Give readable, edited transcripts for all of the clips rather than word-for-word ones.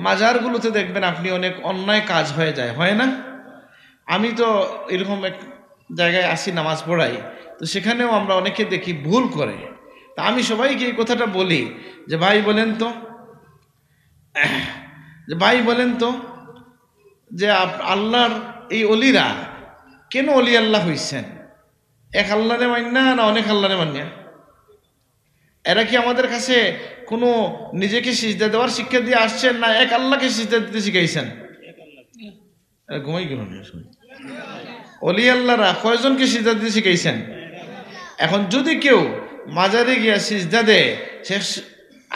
মাজারগুলোতে দেখবেন আপনি অনেক অন্যায় কাজ হয়ে যায়, হয় না? আমি তো এরকম এক জায়গায় আসি নামাজ পড়াই, তো সেখানেও আমরা অনেকে দেখি ভুল করে। তা আমি সবাইকে এই কথাটা বলি যে ভাই বলেন তো, যে আল্লাহর এই অলিরা কেন অলি আল্লাহ হইছেন? এক আল্লাহরে মান্যা না অনেক আল্লাহরে মান্যা? এরা কি আমাদের কাছে কোনো নিজেকে সিজদা দেওয়ার শিক্ষা দিয়ে আসছেন, না এক আল্লাহকে সিজদা দিতে শিখাইছেন? ঘুমাই গেল না। অলি আল্লাহরা কয়জনকে সিজদা দিতে শিখাইছেন? এখন যদি কেউ মাজারে গিয়া সিজদা দেয়, সে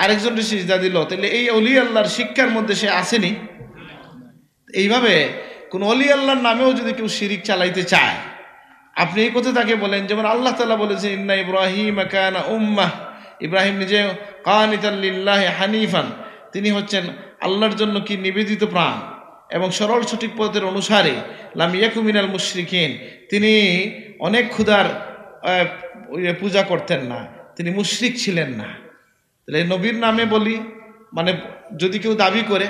আরেকজনকে সিজদা দিল, তাহলে এই অলি আল্লাহর শিক্ষার মধ্যে সে আসেনি। এইভাবে কোন অলি আল্লাহর নামেও যদি কেউ শিরিক চালাইতে চায়, আপনি এই কথা তাকে বলেন, যেমন আল্লাহ তাআলা বলেছেন ইন্না ইব্রাহিম কানা উম্মাহ, ইব্রাহিম নিজে কানিতাল লিল্লাহি হানিফান, তিনি হচ্ছেন আল্লাহর জন্য কি নিবেদিত প্রাণ এবং সরল সঠিক পথের অনুসারী, লাম ইয়াকু মিনাল মুশরিকিন, তিনি অনেক ক্ষুধার পূজা করতেন না, তিনি মুশরিক ছিলেন না। তাহলে নবীর নামে বলি, মানে যদি কেউ দাবি করে,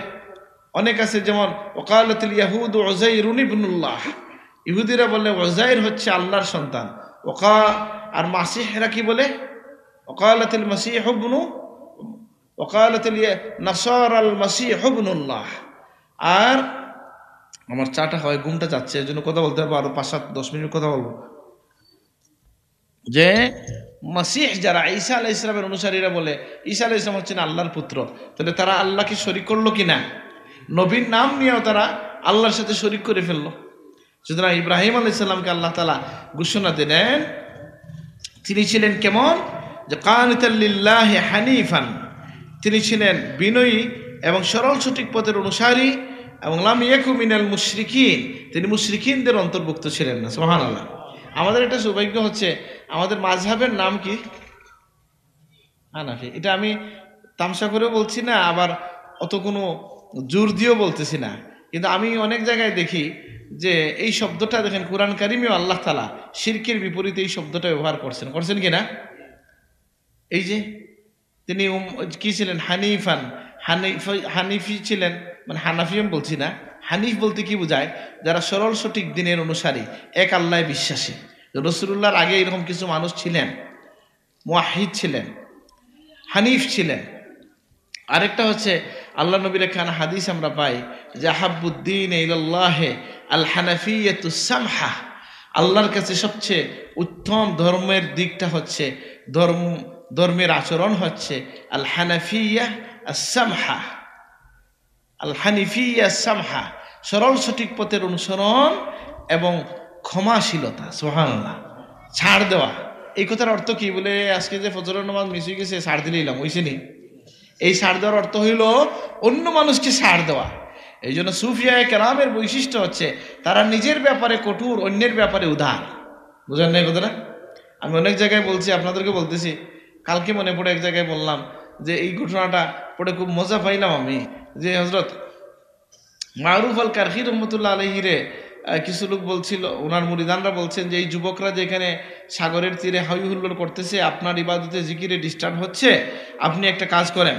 অনেক আছে যেমন ওয়াকালাতুল ইয়াহুদ উযাইরুন ইবনুল্লাহ, ইহুদিরা বলে উযাইর হচ্ছে আল্লাহর সন্তান। আর মাসিহরা কি বলে? ওয়াকালাতুল মাসিহ ইবনু, ওয়াকালাতুল নাসারাল মাসিহ ইবনুল্লাহ। আর আমার চাটা হয়, ঘুমটা যাচ্ছে, এর জন্য কথা বলতে হবে, আরো 5-7-10 মিনিট কথা বলবো। যে মাসিহ যারা ঈসা আলাইহিস সালামের অনুসারীরা বলে ঈসা আলাইহিস সালাম হচ্ছেন আল্লাহর পুত্র, তাহলে তারা আল্লাহকে শরীক করলো কিনা? নবীর নাম নিয়েও তারা আল্লাহর সাথে শরীক করে ফেললো। সুতরাং ইব্রাহিম আলাইহিস সালামকে আল্লাহ তাআলা ঘোষণা দিলেন তিনি ছিলেন কেমন? যে কানিতাল লিল্লাহি হানিফান, তিনি ছিলেন বিনয়ী এবং সরল সঠিক পথের অনুসারী, এবং লাম ইয়াকু মিনাল মুশরিকিন, তিনি মুশরিকিনদের অন্তর্ভুক্ত ছিলেন না। সুবহানাল্লাহ। আমাদের এটা সৌভাগ্য হচ্ছে, আমাদের মাযহাবের নাম কি? হানাফি। এটা আমি তামসা করেও বলছি না, আবার অত কোনো জোর দিয়েও বলতেছি না, কিন্তু আমি অনেক জায়গায় দেখি যে এই শব্দটা দেখেন কুরআন কারিমেও আল্লাহ তাআলা শিরকের বিপরীতে এই শব্দটা ব্যবহার করছেন কি না? এই যে তিনি কি ছিলেন? হানিফান, হানিফি ছিলেন, মানে হানাফি আমি বলছি না। হানিফ বলতে কি বোঝায়? যারা সরল সঠিক দিনের অনুসারী, এক আল্লাহে বিশ্বাসী। রাসূলুল্লাহর আগে এরকম কিছু মানুষ ছিলেন, মুওয়াহহিদ ছিলেন, হানিফ ছিলেন। আরেকটা হচ্ছে আল্লাহ নবীর খান হাদিস আমরা পাই যে আহাব্বুদ্দিন ইলাল্লাহি আল হানাফিয়াতুস সামহা, আল্লাহর কাছে সবচেয়ে উত্তম ধর্মের দিকটা হচ্ছে, ধর্মের আচরণ হচ্ছে আল হানাফিয়া আস-সামহা, আল হানিফিয়া আস-সামহা, সরল সঠিক পথের অনুসরণ এবং ক্ষমাশীলতা। সুবহানাল্লাহ। ছাড় দেওয়া, এই কথার অর্থ কি? বলে আজকে যে ফজরের নামাজ মিস হয়ে গেছে, ছাড় দিলেইলাম, হইছেনি? এই ছাড় দেওয়ার অর্থ হইল অন্য মানুষকে ছাড় দেওয়া। এই জন্য সুফিয়ায়ে কেরামের বৈশিষ্ট্য হচ্ছে তারা নিজের ব্যাপারে কঠোর, অন্যের ব্যাপারে উদার। বুঝেন না এই কথাটা? আমি অনেক জায়গায় বলছি, আপনাদেরকে বলতেছি। কালকে মনে পড়ে এক জায়গায় বললাম যে এই ঘটনাটা পড়ে খুব মজা পাইলাম আমি, যে হযরত মারুফ আল কারখি রহমতুল্লাহ আলাইহিরে কিছু লোক বলছিল, ওনার মুরিদানরা বলছেন যে এই যুবকরা যেখানে সাগরের তীরে হাই হুল্লোড় করতেছে, আপনার ইবাদতে জিকিরে ডিস্টার্ব হচ্ছে, আপনি একটা কাজ করেন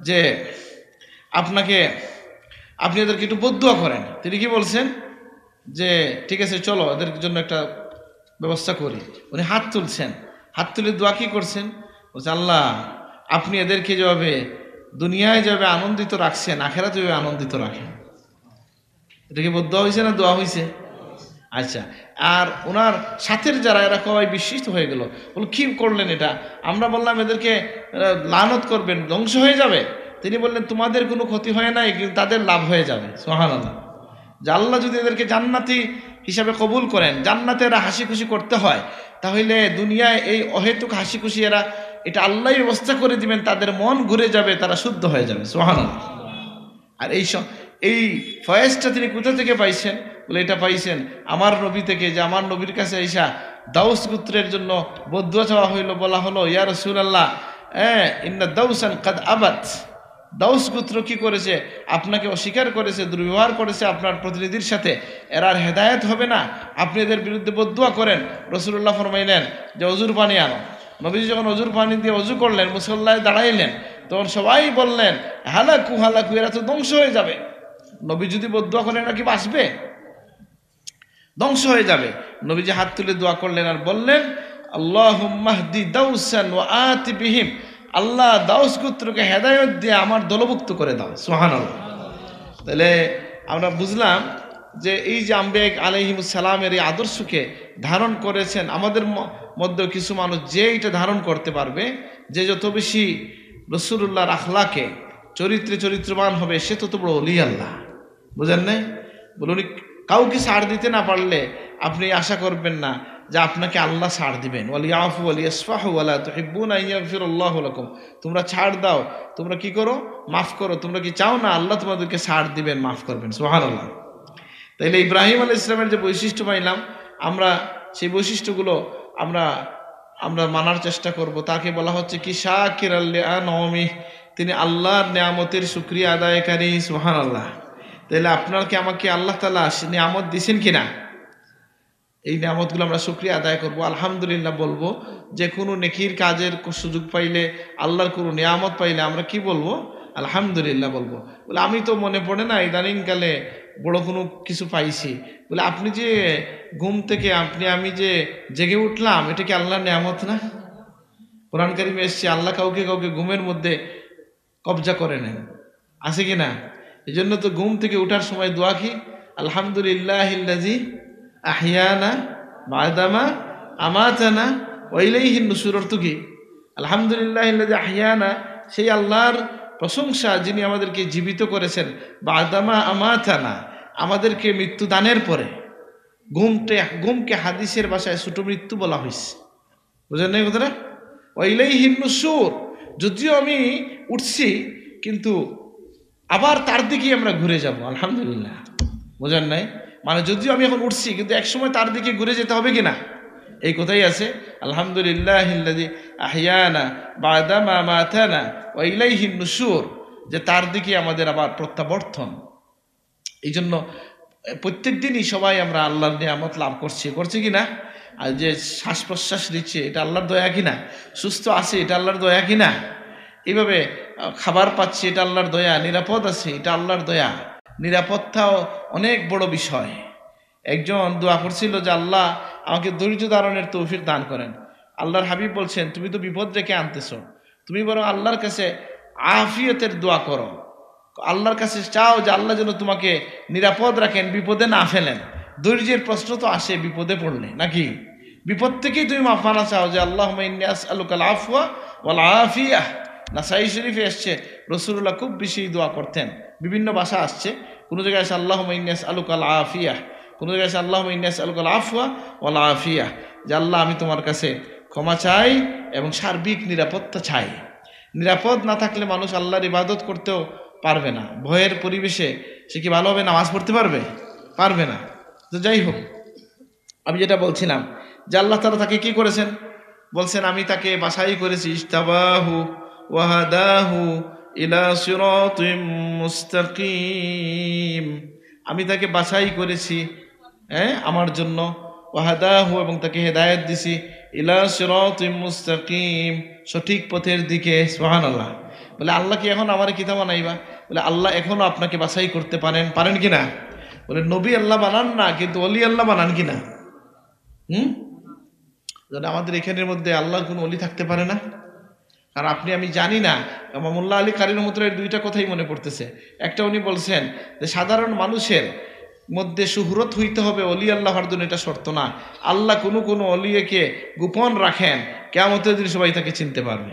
যে আপনি এদেরকে একটু বদদুয়া করেন। তিনি কি বলছেন যে ঠিক আছে চলো এদের জন্য একটা ব্যবস্থা করি। উনি হাত তুলছেন, হাত তুলে দোয়া কি করছেন? বলছে আল্লাহ আপনি এদেরকে যেভাবে দুনিয়ায় যেভাবে আনন্দিত রাখছেন, আখেরাতে যেভাবে আনন্দিত রাখেন। এটা কি বদদুয়া হয়েছে না দোয়া হয়েছে? আচ্ছা। আর ওনার সাথের যারা, এরা সবাই বিস্মিত হয়ে গেল, বল কি করলেন এটা? আমরা বললাম এদেরকে লানত করবেন, ধ্বংস হয়ে যাবে। তিনি বললেন তোমাদের কোনো ক্ষতি হয় নাই, কিন্তু তাদের লাভ হয়ে যাবে। সুবহানাল্লাহ। যে আল্লাহ যদি এদেরকে জান্নাতি হিসাবে কবুল করেন, জান্নাতে এরা হাসি খুশি করতে হয়, তাহলে দুনিয়ায় এই অহেতুক হাসি খুশি এরা, এটা আল্লাহই ব্যবস্থা করে দিবেন, তাদের মন ঘুরে যাবে, তারা শুদ্ধ হয়ে যাবে। সুবহানাল্লাহ। আর এই ফয়েজটা তিনি কোথা থেকে পাইছেন? বলে এটা পাইছেন আমার নবী থেকে, যে আমার নবীর কাছে আইসা দাউস গোত্রের জন্য বদদুয়া চাওয়া হইল, বলা হলো ইয়া রাসূলুল্লাহ ইন্না দাউসান কাদ আবাত, দাউস গোত্র কি করেছে? আপনাকে অস্বীকার করেছে, দুর্ব্যবহার করেছে আপনার প্রতিনিধির সাথে, এর আর হেদায়েত হবে না, আপনি এদের বিরুদ্ধে বদদুয়া করেন। রাসূলুল্লাহ ফরমাইলেন যে অজুর পানি আনো। নবীজি যখন অজুর পানি দিয়ে অজু করলেন, মুসল্লায় দাঁড়াইলেন, তখন সবাই বললেন হালাকু হালাকু, এরা তো ধ্বংস হয়ে যাবে। নবী যদি বদুয়া করেন এরা কি বাঁচবে? ধ্বংস হয়ে যাবে। নবীজি হাত তুলে দোয়া করলেন আর বললেন আল্লাহুম্মাহদি দাউসান ওয়া আতি বিহিম, আল্লাহ দাউস গোত্রকে হেদায়েত দিয়ে আমার দলভুক্ত করে দাও। সুবহানাল্লাহ। তাহলে আমরা বুঝলাম যে এই যে আম্বিয়া আলাইহিমুস সালামের এই আদর্শকে ধারণ করেছেন, আমাদের মধ্যে কিছু মানুষ যে এটা ধারণ করতে পারবে, যে যত বেশি রাসূলুল্লাহর আখলাকে চরিত্রে চরিত্রবান হবে সে তত বড় ওলি আল্লাহ। বুঝেন নাই? বলুন, কাউকে ছাড় দিতে না পারলে আপনি আশা করবেন না যে আপনাকে আল্লাহ ছাড় দিবেন। ওয়ালিয়াফু ওয়ালিয়াসফাহু ওয়ালা তুহিব্বুনা ইয়াগফিরুল্লাহু লাকুম, তোমরা ছাড় দাও, তোমরা কি করো? মাফ করো। তোমরা কি চাও না আল্লাহ তোমাদেরকে ছাড় দিবেন, মাফ করবেন? সুবহানাল্লাহ। তাইলে ইব্রাহিম আলাইহিস সালামের যে বৈশিষ্ট্য পাইলাম, আমরা সেই বৈশিষ্ট্যগুলো আমরা আমরা মানার চেষ্টা করব। তাকে বলা হচ্ছে কি শাকিরাল লিআনউমি, তিনি আল্লাহর নিয়ামতের শুকরিয়া আদায়কারী। সুবহানাল্লাহ। তাহলে আপনাকে আমাকে আল্লাহ তাআলা নিয়ামত দিয়েছেন কিনা, এই নিয়ামতগুলো আমরা শুকরিয়া আদায় করব, আলহামদুলিল্লাহ বলবো। যে কোনো নেকির কাজের সুযোগ পাইলে, আল্লাহর কোনো নিয়ামত পাইলে আমরা কি বলবো? আলহামদুলিল্লাহ বলবো। বলে আমি তো মনে পড়ে না ইদানিংকালে বড় কোনো কিছু পাইছি। বলে আপনি যে ঘুম থেকে আমি যে জেগে উঠলাম, এটা কি আল্লাহর নিয়ামত না? কোরআন কারিমে এসছে আল্লাহ কাউকে কাউকে ঘুমের মধ্যে কবজা করে নেন, আছে কি না? এই জন্য তো ঘুম থেকে উঠার সময় দোয়া কি? আলহামদুলিল্লাহিল্লাযী আহিয়ানা বাদামা আমাতানা ওয়া ইলাইহিন নুশুর। অর্থ কি? আলহামদুলিল্লাহিল্লাযী আহিয়ানা, সেই আল্লাহর প্রশংসা যিনি আমাদেরকে জীবিত করেছেন, বাদামা আমাতানা, আমাদেরকে মৃত্যু দানের পরে। ঘুমকে হাদিসের ভাষায় ছোট মৃত্যু বলা হয়েছে। বুঝলেন না এই কথাটা? ওয়া ইলাইহিন নুশুর, যদিও আমি উঠছি কিন্তু আবার তার দিকেই আমরা ঘুরে যাব। আলহামদুলিল্লাহ। বোঝেন নাই? মানে যদিও আমি এখন উঠছি কিন্তু একসময় তার দিকে ঘুরে যেতে হবে কিনা, এই কথাই আছে। আলহামদুলিল্লাহিল্লাযী আহিয়ানা বাদামা আমাতানা ওয়া ইলাইহিন নুশুর, যে তার দিকে আমাদের আবার প্রত্যাবর্তন। এই জন্য প্রত্যেক দিনই সবাই আমরা আল্লাহর নিয়ামত লাভ করছি কিনা? আর যে শ্বাস প্রশ্বাস দিচ্ছে এটা আল্লাহর দয়া কিনা? সুস্থ আছে এটা আল্লাহর দয়া কিনা? এইভাবে খাবার পাচ্ছি এটা আল্লাহর দয়া, নিরাপদ আছে এটা আল্লাহর দয়া। নিরাপত্তাও অনেক বড় বিষয়। একজন দোয়া করছিল যে আল্লাহ আমাকে ধৈর্য ধারণের তৌফিক দান করেন। আল্লাহর হাবিব বলছেন তুমি তো বিপদ রেখে আনতেছো, তুমি বরং আল্লাহর কাছে আফিয়তের দোয়া করো, আল্লাহর কাছে চাও যে আল্লাহ যেন তোমাকে নিরাপদ রাখেন, বিপদে না ফেলেন। ধৈর্যের প্রশ্ন তো আসে বিপদে পড়লে, নাকি? বিপদ থেকেই তুমি মাফানা চাও যে আল্লাহুম্মা ইন্নী আসআলুকাল আফওয়া ওয়াল আফিয়াহ। নাসাই শরীফে এসছে রাসূলুল্লাহ খুব বেশি দোয়া করতেন, বিভিন্ন ভাষা আসছে। কোনো জায়গায় আছে আল্লাহুম্মা ইন্নী আসআলুকাল আফিয়াহ, কোনো জায়গায় আছে আল্লাহুম্মা ইন্নী আসআলুকাল আফওয়া ওয়াল আফিয়াহ, যে আল্লাহ আমি তোমার কাছে ক্ষমা চাই এবং সার্বিক নিরাপত্তা চাই। নিরাপদ না থাকলে মানুষ আল্লাহর ইবাদত করতেও পারবে না। ভয়ের পরিবেশে সে কি ভালোভাবে নামাজ পড়তে পারবে না। তো যাই হোক, আমি যেটা বলছিলাম যে আল্লাহ তাআলা তাকে কি করেছেন? বলছেন আমি তাকে বাছাই করেছি, ইজতাবাহু ওয়া হাদাহু ইলা সিরাতিম মুস্তাকিম, আমি তাকে বাছাই করেছি আমার জন্য, ওয়া হাদাহু, এবং তাকে হেদায়েত দিছি, ইলা সিরাতিম মুস্তাকিম, সঠিক পথের দিকে। সুবহানাল্লাহ। বলে আল্লাহ কি এখন আমার কিতাব বানাইবা? বলে আল্লাহ এখনো আপনাকে বাছাই করতে পারেন কিনা? বলে নবী আল্লাহ বানান না, কিন্তু ওলি আল্লাহ বানান কিনা? আমাদের এখানের মধ্যে আল্লাহর কোনো ওলি থাকতে পারে না? আর আমি জানি না, মোল্লা আলী কারীর রহমাতুল্লাহ দুইটা কথাই মনে পড়তেছে। একটা উনি বলছেন যে সাধারণ মানুষের মধ্যে শুহরত হইতে হবে, ওলি আল্লাহ হওয়ার জন্য এটা শর্ত না। আল্লাহ কোনো অলিকে গোপন রাখেন, কিয়ামতের দিন সবাই তাকে চিনতে পারবে।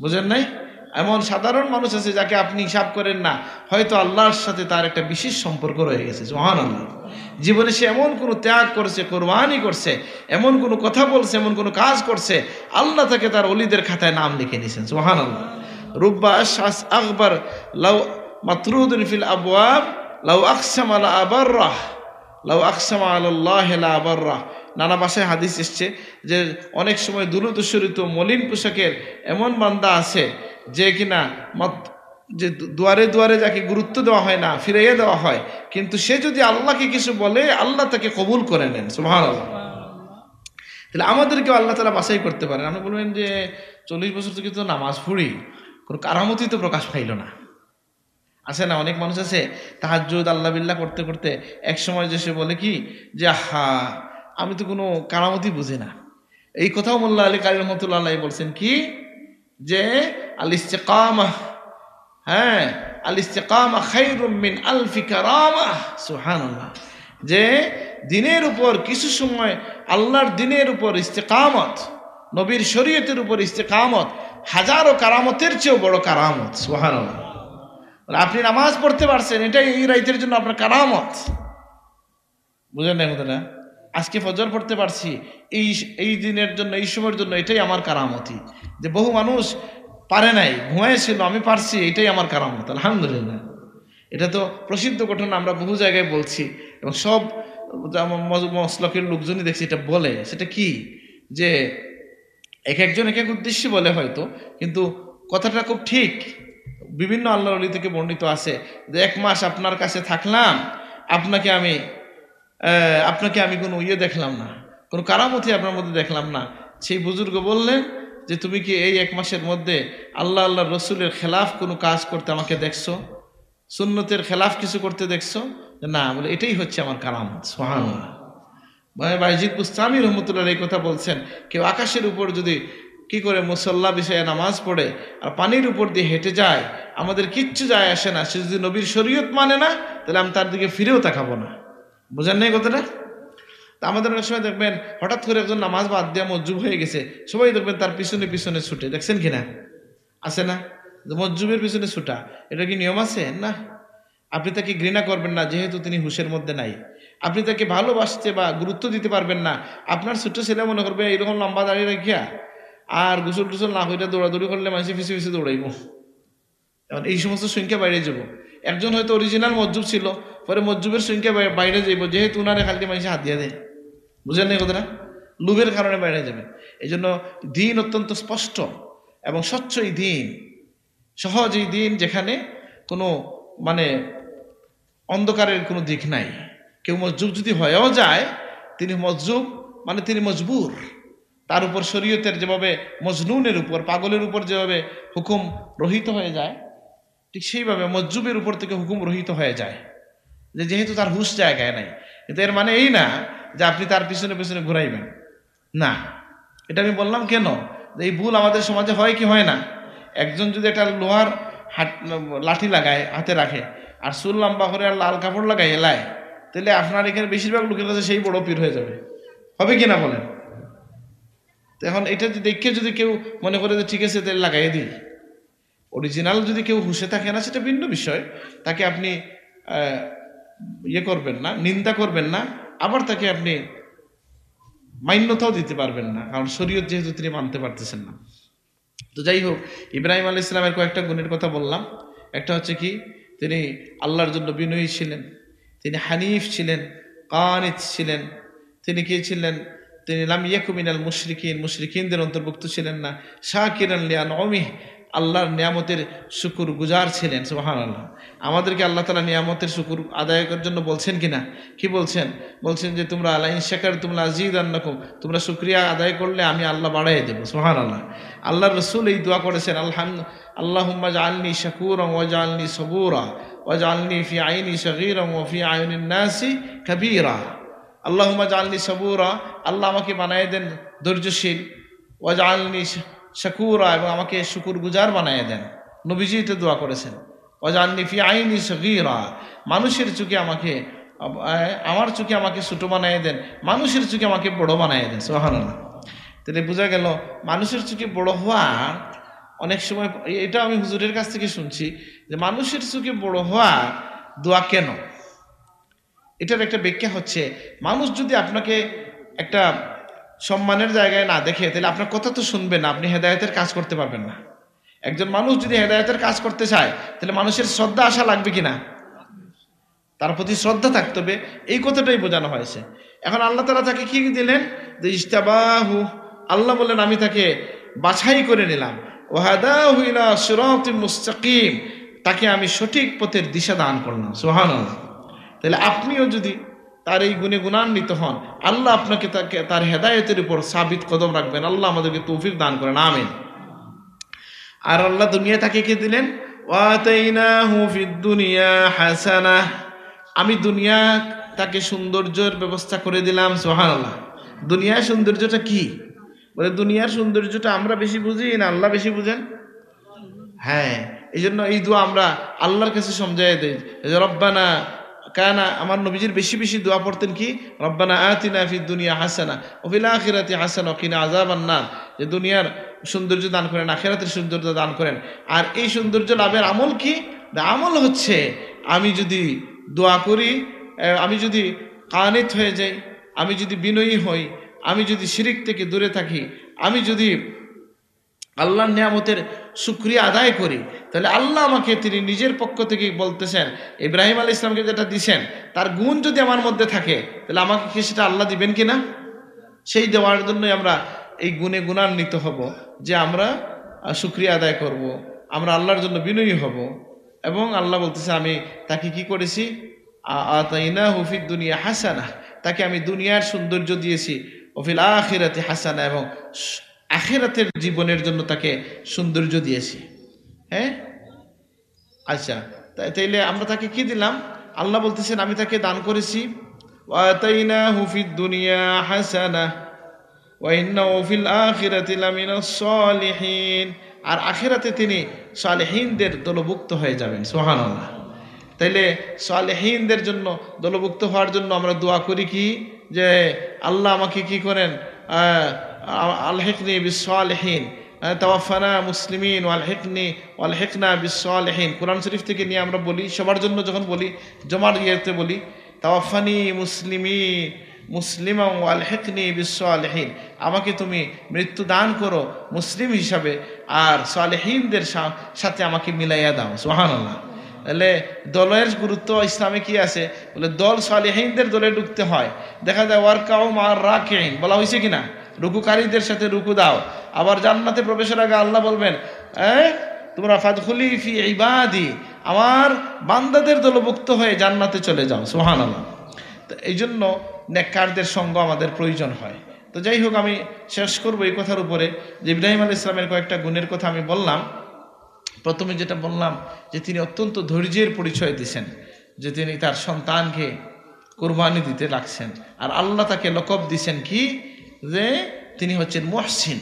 বুঝেন নাই? এমন সাধারণ মানুষ আছে যাকে আপনি হিসাব করেন না, হয়তো আল্লাহর সাথে তার একটা বিশেষ সম্পর্ক রয়ে গেছে। সুবহানাল্লাহ। জীবনে সে এমন কোনো ত্যাগ করছে, কোরবানি করছে, এমন কোনো কথা বলছে, এমন কোনো কাজ করছে, আল্লাহ তাকে তার ওলিদের খাতায় নাম লিখে নিয়েছেন। সুবহানাল্লাহ। রুব্বা আশআস আকবার লাউ মাতরুদুন ফিল আবওয়াব লাউ আকসামা লা আবাররাহ লাউ আকসামা আলাল্লাহি লা আবাররাহ। নানা ভাষায় হাদিস এসছে যে অনেক সময় দুরূদশরিত মলিন পোশাকের এমন বান্দা আছে যে কিনা যে দুয়ারে দুয়ারে যাকে গুরুত্ব দেওয়া হয় না, ফিরাইয়ে দেওয়া হয়, কিন্তু সে যদি আল্লাহকে কিছু বলে আল্লাহ তাকে কবুল করে নেন। সুবহানাল্লাহ। তাহলে আমাদেরকেও আল্লাহ তাআলা বাছাই করতে পারেন। আপনি বলবেন যে 40 বছর থেকে তো নামাজ পড়ি, কোনো কারামতি তো প্রকাশ পাইল না। আছে না, অনেক মানুষ আছে তাহাজ্জুদ আল্লাহ বিল্লাহ করতে করতে এক সময় যে সে বলে কি যে আহা আমি তো কোনো কারামতি বুঝি না। এই কথাও মোল্লা আলী কারি রহমতুল্লাহ আলাইহি বলছেন কি যে আল ইস্তিকামা, হ্যাঁ আল ইস্তিকামা খায়রুম মিন আলফি কারামাহ। সুবহানাল্লাহ। যে দিনের উপর কিছু সময় আল্লাহর দিনের উপর ইস্তিকামত, নবীর শরীয়তের উপর ইস্তিকামত হাজারো কারামতের চেয়েও বড় কারামত। সুবহানাল্লাহ। আপনি নামাজ পড়তে পারছেন, এটাই এই রাইতের জন্য আপনার কারামত। বুঝেন না কথাটা? আজকে ফজর পড়তে পারছি এই দিনের জন্য, এই সময়ের জন্য, এটাই আমার কারামতি। যে বহু মানুষ পারে নাই, ঘুমাইছিল, আমি পারছি, এটাই আমার কারামত। আলহামদুলিল্লাহ। এটা তো প্রসিদ্ধ ঘটনা, আমরা বহু জায়গায় বলছি এবং সব মসলকের লোকজনই দেখছি এটা বলে। সেটা কি যে এক একজন এক এক উদ্দেশ্যে বলে হয়তো, কিন্তু কথাটা খুব ঠিক। বিভিন্ন আল্লাহর ওলি থেকে বর্ণিত আছে যে 1 মাস আপনার কাছে থাকলাম, আপনাকে আমি কোনো দেখলাম না, কোনো কারামতি আপনার মধ্যে দেখলাম না। সেই বুজুর্গ বললেন যে তুমি কি এই 1 মাসের মধ্যে আল্লাহ রসুলের খেলাফ কোনো কাজ করতে আমাকে দেখছো? সুন্নতের খেলাফ কিছু করতে দেখছো? না। বলে এটাই হচ্ছে আমার কারামত। সুবহানাল্লাহ। বাইজিদ বুস্তামি রহমতুল্লাহ এই কথা বলছেন, কেউ আকাশের উপর যদি কি করে মুসল্লা বিষয়ে নামাজ পড়ে আর পানির উপর দিয়ে হেঁটে যায়, আমাদের কিচ্ছু যায় আসে না। সে যদি নবীর শরীয়ত মানে না, তাহলে আমি তার দিকে ফিরেও তাকাবো না। বুঝেন নাই কথাটা? তা আমাদের অনেক সময় দেখবেন হঠাৎ করে একজন নামাজ বাদ দেওয়া মজ্জুব হয়ে গেছে, সবাই দেখবেন তার পিছনে পিছনে ছুটে। দেখছেন কিনা? আছে না মজ্জুবের পিছনে ছুটা? এটা কি নিয়ম আছে? না। আপনি তাকে ঘৃণা করবেন না যেহেতু তিনি হুশের মধ্যে নাই। আপনি তাকে ভালোবাসতে বা গুরুত্ব দিতে পারবেন না। আপনার ছোট্ট ছেলে মনে করবে এরকম লম্বা দাঁড়িয়ে রাখিয়া আর গোসল টুসল না হইলে দৌড়াদৌড়ি করলে মানুষের পিছিয়ে পিছিয়ে দৌড়াইব। এখন এই সমস্ত সংখ্যা বাইরে যাব। একজন হয়তো অরিজিনাল মজ্জুব ছিল, পরে মজ্জুবের সংখ্যা বাইরে যাইব যেহেতু উনারে খালি মানুষে হাত দিয়ে দেয়। বুঝেন না কথাটা? লোভের কারণে বাইরে যাবে। এই জন্য দিন অত্যন্ত স্পষ্ট এবং স্বচ্ছ এই দিন, সহজ এই দিন, যেখানে কোনো মানে অন্ধকারের কোনো দিক নাই। কেউ মজজুব যদি হয়েও যায়, তিনি মজজুব মানে তিনি মজবুর। তার উপর শরীয়তের যেভাবে মজনুনের উপর, পাগলের উপর যেভাবে হুকুম রহিত হয়ে যায়, ঠিক সেইভাবে মজজুবের উপর থেকে হুকুম রহিত হয়ে যায়, যে যেহেতু তার হুশ জায়গায় নাই। কিন্তু এর মানে এই না যে আপনি তার পিছনে পিছনে ঘুরাইবেন না। এটা আমি বললাম কেন, যে এই ভুল আমাদের সমাজে হয় কি হয় না? একজন যদি একটা লোহার লাঠি লাগায় হাতে রাখে আর চুল লম্বা করে আর লাল কাপড় লাগাই এলায়, তাহলে আপনার এখানে বেশিরভাগ লোকের কাছে সেই বড় পীর হয়ে যাবে। হবে কি না বলেন? এখন এটা দেখে যদি কেউ মনে করে যে ঠিক আছে তাহলে লাগাই দিই, অরিজিনাল যদি কেউ হুঁশে থাকে না, সেটা ভিন্ন বিষয়। তাকে আপনি করবেন না, নিন্দা করবেন না, আবার তাকে আপনি মান্যতাও দিতে পারবেন না, কারণ শরীয়ত যেহেতু তিনি মানতে পারতেছেন না। তো যাই হোক, ইব্রাহিম আলাইহিস সালামের কয়েকটা গুণের কথা বললাম। একটা হচ্ছে কি, তিনি আল্লাহর জন্য বিনয়ী ছিলেন, তিনি হানিফ ছিলেন, কানিত ছিলেন। তিনি কি ছিলেন? তিনি লাম ইয়াকু মিনাল মুশরিকিন, মুশরিকিনদের অন্তর্ভুক্ত ছিলেন না। শাকিরান লিআনউমিহি, আল্লাহর নিয়ামতের শুকর গুজার ছিলেন। সুবহানাল্লাহ। আমাদেরকে আল্লাহ তাআলা নিয়ামতের শুকর আদায় করার জন্য বলছেন কিনা? কি বলছেন? বলছেন যে তোমরা লাইন শাকারতুম লাযীদান্নাকুম, তোমরা শুকরিয়া আদায় করলে আমি আল্লাহ বাড়াইয়ে দেব। সুবহানাল্লাহ। আল্লাহর রাসূল এই দোয়া করেছেন, আল্লাহুম্মা জাআলনি শাকুরান ওয়া জাআলনি সাবুরা ওয়া জাআলনি ফি আইনি সগীরান ওয়া ফি আইনিন নাসি কাবীরা। আল্লাহুম্মা জাআলনি সাবুরা, আল্লাহ আমাকে বানায় দেন ধৈর্যশীল, ওয়া জাআলনি শাকুরা, এবং আমাকে শুকরগুজার বানায় দেন। নবীজি এটা দোয়া করেছেন। ওয়া জাআলনি ফি আইনি সগীরা, মানুষের চোখে আমাকে, আমার চোখে আমাকে ছোট বানায় দেন, মানুষের চোখে আমাকে বড় বানায় দেন। সুবহানাল্লাহ। তাহলে বোঝা গেল মানুষের চোখে বড় হওয়া অনেক সময়, এটা আমি হুজুরের কাছ থেকে শুনছি যে মানুষের চোখে বড় হওয়া দোয়া কেন, এটার একটা ব্যাখ্যা হচ্ছে, মানুষ যদি আপনাকে একটা সম্মানের জায়গায় না দেখে, তাহলে আপনার কথা তো শুনবে না, আপনি হেদায়েতের কাজ করতে পারবেন না। একজন মানুষ যদি হেদায়েতের কাজ করতে চায়, তাহলে মানুষের শ্রদ্ধা আশা লাগবে কিনা? তার প্রতি শ্রদ্ধা থাকতে হবে, এই কথাটাই বোঝানো হয়েছে। এখন আল্লাহ তাআলা তাকে কি দিলেন? যে ইজতাবাহু, আল্লাহ বললেন আমি তাকে বাছাই করে নিলাম। ওয়াহাদাহু ইলা সিরাতিম মুস্তাকিম, তাকে আমি সঠিক পথের দিশা দান করলাম। সুবহানাল্লাহ। তাহলে আপনিও যদি তার এই গুণে গুণান্বিত হন, আল্লাহ আপনাকে তার হেদায়েতের উপর সাবিত কদম রাখবেন। আল্লাহ আমাদেরকে তৌফিক দান করেন, আমিন। আর আল্লাহ দুনিয়া তাকে কে দিলেন? ওয়াতাইনাহু ফিদ দুনিয়া হাসানাহ, আমি দুনিয়া তাকে সৌন্দর্যের ব্যবস্থা করে দিলাম। সুবহানাল্লাহ। দুনিয়ার সৌন্দর্যটা কি? বলে দুনিয়ার সৌন্দর্যটা আমরা বেশি বুঝি না আল্লাহ বেশি বুঝেন? হ্যাঁ, এই জন্য এই দোয়া আমরা আল্লাহর কাছে সমঝাই দেই যে রব্বানা কানা, আমার নবীজির বেশি বেশি দোয়া পড়তেন কি? রব্বানা আতিনা ফিদ দুনিয়া হাসানা ওয়া ফিল আখিরাতি হাসানা ওয়া কিনা আযাবান নার, যে দুনিয়ার সৌন্দর্য দান করেন, আখিরাতের সৌন্দর্য দান করেন। আর এই সৌন্দর্য লাভের আমল কি? আমল হচ্ছে আমি যদি দোয়া করি, আমি যদি কানিত হয়ে যাই, আমি যদি বিনয়ী হই, আমি যদি শিরিক থেকে দূরে থাকি, আমি যদি আল্লাহর নিয়ামতের শুকরিয়া আদায় করি, তাহলে আল্লাহ আমাকে তিনি নিজের পক্ষ থেকে বলতেছেন ইব্রাহিম আলাইহিস সালামকে যেটা দিছেন তার গুণ যদি আমার মধ্যে থাকে, তাহলে আমাকে কি সেটা আল্লাহ দিবেন কিনা? সেই দেওয়ার জন্যই আমরা এই গুণে গুণান্বিত হব যে আমরা শুকরিয়া আদায় করব, আমরা আল্লাহর জন্য বিনয়ী হব। এবং আল্লাহ বলতেছে আমি তাকে কি করেছি? আতাইনাহু ফিদ দুনিয়া হাসানাহ, তাকে আমি দুনিয়ার সৌন্দর্য দিয়েছি, ওফিল আখিরাতি হাসানা, এবং আখিরাতের জীবনের জন্য তাকে সৌন্দর্য দিয়েছি। হ্যাঁ, আচ্ছা, তাইলে আমরা তাকে কি দিলাম? আল্লাহ বলতেছেন আমি তাকে দান করেছি ওয়াতাইনাহু ফিদ দুনিয়া হাসানাহ ওয়া ইন্নাহু ফিল আখিরাতি লামিনাস সালিহিন, আর আখিরাতে তিনি সালেহীনদের দলভুক্ত হয়ে যাবেন। সুবহানাল্লাহ। তাইলে সালেহীনদের জন্য দলভুক্ত হওয়ার জন্য আমরা দোয়া করি কি? যে আল্লাহ আমাকে কি করেন? আলহিকনি বিস-সালিহিন, তাওয়াফানা মুসলিমিন ওয়ালহিকনা বিস-সালিহিন। কোরআন শরীফ থেকে নিয়ে আমরা বলি, সবার জন্য যখন বলি, জমার ইয়েতে বলি তাওয়াফানি মুসলিমা ওয়ালহিকনি বিস-সালিহিন, আমাকে তুমি মৃত্যু দান করো মুসলিম হিসাবে, আর সালেহীনদের সাথে আমাকে মিলাইয়া দাও। সুবহানাল্লাহ। তাহলে দলের গুরুত্ব ইসলামে কি আছে? বলে দল সালেহীনদের দলে ঢুকতে হয়। দেখা যায় ওয়ারকাউ মা'আর রাকিঈন বলা হয়েছে কিনা? রুকুকারীদের সাথে রুকু দাও। আবার জান্নাতে প্রবেশের আগে আল্লাহ বলবেন তোমরা ফাদখুলি ফি ইবাদি, আমার বান্দাদের দলভুক্ত হয়ে জান্নাতে চলে যাও। সুবহানাল্লাহ। তো এই জন্য নেককারদের সঙ্গ আমাদের প্রয়োজন হয়। তো যাই হোক, আমি শেষ করবো এই কথার উপরে যে ইব্রাহিম আলাইহিস সালামের কয়েকটা গুণের কথা আমি বললাম। প্রথমে যেটা বললাম যে তিনি অত্যন্ত ধৈর্যের পরিচয় দিয়েছেন, যে তিনি তার সন্তানকে কুরবানি দিতে লাগছেন। আর আল্লাহ তাকে লকব দিছেন কি? যে তিনি হচ্ছেন মুহসিন।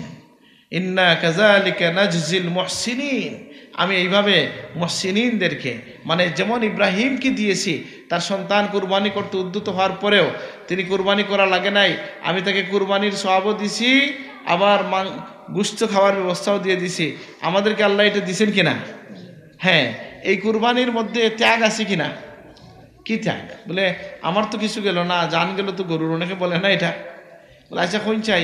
ইন্না কাযালিকা নাজজিল মুহসিনিন, আমি এইভাবে মুহসিনিনদেরকে, মানে যেমন ইব্রাহিমকে দিয়েছি তার সন্তান কুরবানি করতে উদ্যত হওয়ার পরেও তিনি কুরবানি করা লাগে নাই, আমি তাকে কুরবানির সওয়াবও দিছি, আবার গোশত খাওয়ার ব্যবস্থাও দিয়ে দিছি। আমাদেরকে আল্লাহ এটা দিছেন কিনা? হ্যাঁ। এই কুরবানির মধ্যে ত্যাগ আছে কিনা? কি ত্যাগ? বলে আমার তো কিছু গেল না, জান গেল তো গরুর। অনেকে বলে না এটা। বলে আচ্ছা কোন চাই?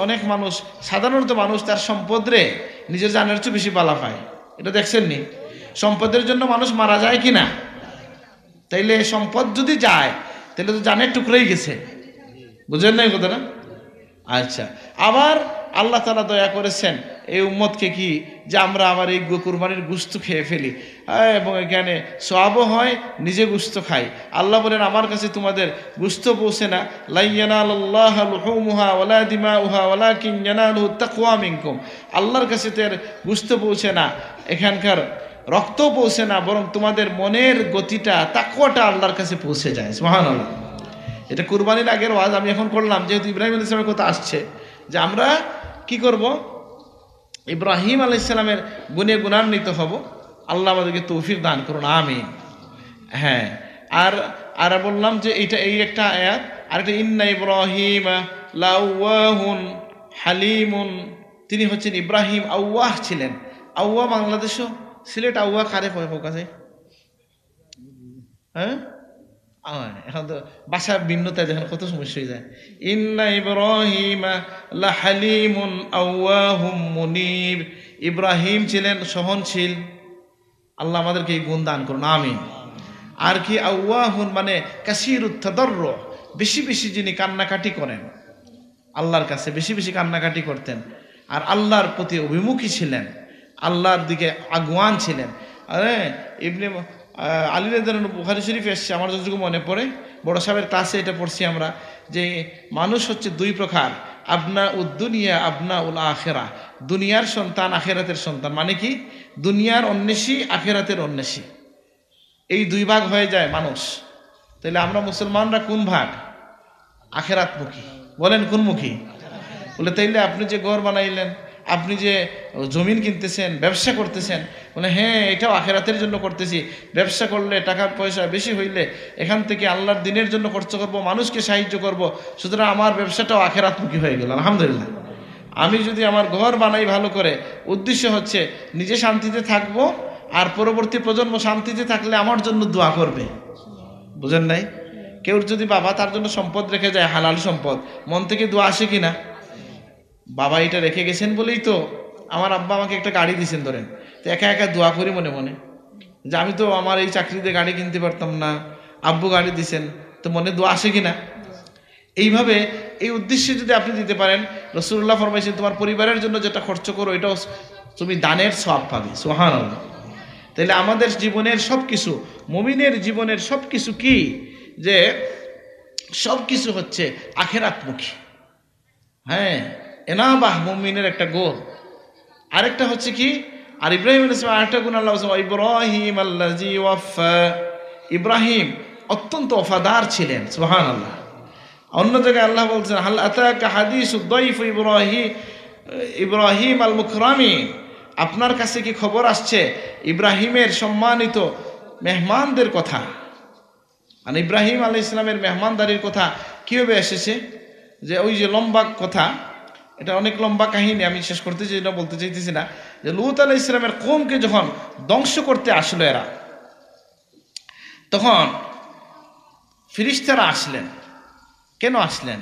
অনেক মানুষ, সাধারণত মানুষ তার সম্পদ রে নিজের জানের চেয়ে বেশি পালা পায়। এটা দেখছেন নি? সম্পদের জন্য মানুষ মারা যায় কিনা? তাইলে সম্পদ যদি যায় তাহলে তো জানের টুকরাই গেছে। বুঝেন না এই কথাটা? আচ্ছা, আবার আল্লাহ তাআলা দয়া করেছেন এই উম্মতকে কি, যে আমরা আবার এই কুরবানির গোশত খেয়ে ফেলি, এবং এখানে সওয়াবও হয়, নিজে গোশত খাই। আল্লাহ বলেন আমার কাছে তোমাদের গোশত পৌঁছে না, লা ইয়ানালুল্লাহু লুহুমুহা ওয়ালা দিমাউহা ওয়ালাকিন ইয়ানালুহু তাকওয়া মিনকুম। আল্লাহর কাছে তার গোশত পৌঁছে না, এখানকার রক্ত পৌঁছে না, বরং তোমাদের মনের গতিটা, তাকওয়াটা আল্লাহর কাছে পৌঁছে যায়। সুবহানাল্লাহ। এটা কুরবানির আগের ওয়াজ আমি এখন করলাম, যেহেতু ইব্রাহিম আলাইহিস সালামের কথা আসছে, যে আমরা কি করব? ইব্রাহিম আলাইহিস সালামের গুণে গুণান্বিত হব। আল্লাহ আমাদেরকে তৌফিক দান করুন, আমিন। হ্যাঁ, আর বললাম যে এইটা এই একটা আয়াত, আর একটা ইন্না ইব্রাহিম লাওয়াহুন হালিমুন, তিনি হচ্ছেন ইব্রাহিম আওয়াহ ছিলেন। আওয়াহ বাংলাদেশও, সিলেট আওয়াহ কারে কাছে? হ্যাঁ, এখন তো ভাষা ভিন্নতায় দেখেন কত সমস্যা হয়ে যায়। ইন্না ইব্রাহিমা লাহালিমুন আওয়াহুম মুনিব, ইব্রাহিম ছিলেন সহনশীল। আল্লাহ আমাদেরকে এই গুণ দান করুন, আমিন। আর কি আওয়াহুন মানে কাসীরুত তাদাররু, বেশি বেশি যিনি কান্নাকাটি করেন, আল্লাহর কাছে বেশি বেশি কান্নাকাটি করতেন, আর আল্লাহর প্রতি অভিমুখী ছিলেন, আল্লাহর দিকে আগুয়ান ছিলেন। আরে ইবনে আলী রাদিয়াল্লাহু আনহু বুখারী শরীফে এসেছে, আমার যতটুকু মনে পড়ে, বড় সাহেবের ক্লাসে এটা পড়ছি আমরা, যে মানুষ হচ্ছে দুই প্রকার, আবনা উদ দুনিয়া আবনা উল আখিরা। দুনিয়ার সন্তান আখেরাতের সন্তান, মানে কি দুনিয়ার অন্বেষী আখেরাতের অন্বেষী, এই দুই ভাগ হয়ে যায় মানুষ। তাহলে আমরা মুসলমানরা কোন ভাগ? আখেরাতমুখী। বলেন কোন মুখী? বলে তাইলে আপনি যে ঘর বানাইলেন, আপনি যে জমিন কিনতেছেন, ব্যবসা করতেছেন, বলে হ্যাঁ এটাও আখেরাতের জন্য করতেছি, ব্যবসা করলে টাকা পয়সা বেশি হইলে এখান থেকে আল্লাহর দিনের জন্য খরচ করব, মানুষকে সাহায্য করব, সুতরাং আমার ব্যবসাটাও আখেরাতমুখী হয়ে গেল আলহামদুলিল্লাহ। আমি যদি আমার ঘর বানাই ভালো করে, উদ্দেশ্য হচ্ছে নিজে শান্তিতে থাকবো আর পরবর্তী প্রজন্ম শান্তিতে থাকলে আমার জন্য দোয়া করবে। বুঝেন নাই? কেউ যদি বাবা তার জন্য সম্পদ রেখে যায়, হালাল সম্পদ, মন থেকে দোয়া আসে কিনা? বাবা এটা রেখে গেছেন বলেই তো আমার আব্বা আমাকে একটা গাড়ি দিয়েছেন ধরেন, তো একা একা দোয়া করি মনে মনে যে আমি তো আমার এই চাকরিতে গাড়ি কিনতে পারতাম না, আব্বু গাড়ি দিছেন, তো মনে দোয়া আসে কিনা? এইভাবে এই উদ্দেশ্যে যদি আপনি দিতে পারেন, রাসূলুল্লাহ ফরমাইছেন তোমার পরিবারের জন্য যেটা খরচ করো এটাও তুমি দানের সওয়াব পাবে। সুবহানাল্লাহ। তাহলে আমাদের জীবনের সব কিছু, মুমিনের জীবনের সব কিছু কি, যে সব কিছু হচ্ছে আখেরাতমুখী। হ্যাঁ, এনাবাহ মুমিনের একটা গোল। আরেকটা হচ্ছে কি, আর ইব্রাহিম আলাইহিস সালাম আরেকটা গুণ আল্লাহ বলেছেন ইব্রাহিম আল্লাযী ওয়াফা, ইব্রাহিম অত্যন্ত ওফাদার ছিলেন। সুবহানাল্লাহ। অন্য জায়গায় আল্লাহ বলছেন হাল আতাকা হাদিসুদ দাইফ ইব্রাহিম আল মুকরামিন, আপনার কাছে কি খবর আসছে ইব্রাহিমের সম্মানিত মেহমানদের কথা? মানে ইব্রাহিম আলাইহিস সালামের মেহমানদারির কথা কিভাবে এসেছে? যে ওই যে লম্বা কথা, এটা অনেক লম্বা কাহিনী, আমি শেষ করতে চাই না, বলতে চাইতেছি না, যে লূত আলাইহিস সালামের কওমকে যখন ধ্বংস করতে আসলো এরা, তখন ফেরেশতারা আসলেন। কেন আসলেন?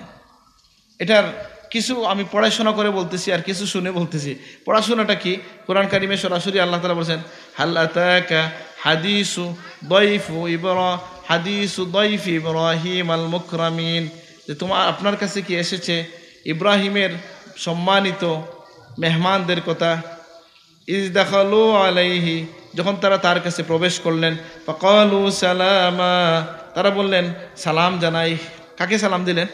এটার কিছু আমি পড়াশোনা করে বলতেছি আর কিছু শুনে বলতেছি। পড়াশোনাটা কি, কোরআন কারিমে সরাসরি আল্লাহ তাআলা বলেছেন হাল আতাকা হাদিসু দাইফ ইব্রাহিম আল মুকরামিন, যে আপনার কাছে কি এসেছে ইব্রাহিমের সম্মানিত মেহমানদের কথা। ইজ দাখালু আলাইহি, যখন তারা তার কাছে প্রবেশ করলেন, ফাকালু সালামা, তারা বললেন সালাম জানাই। কাকে সালাম দিলেন?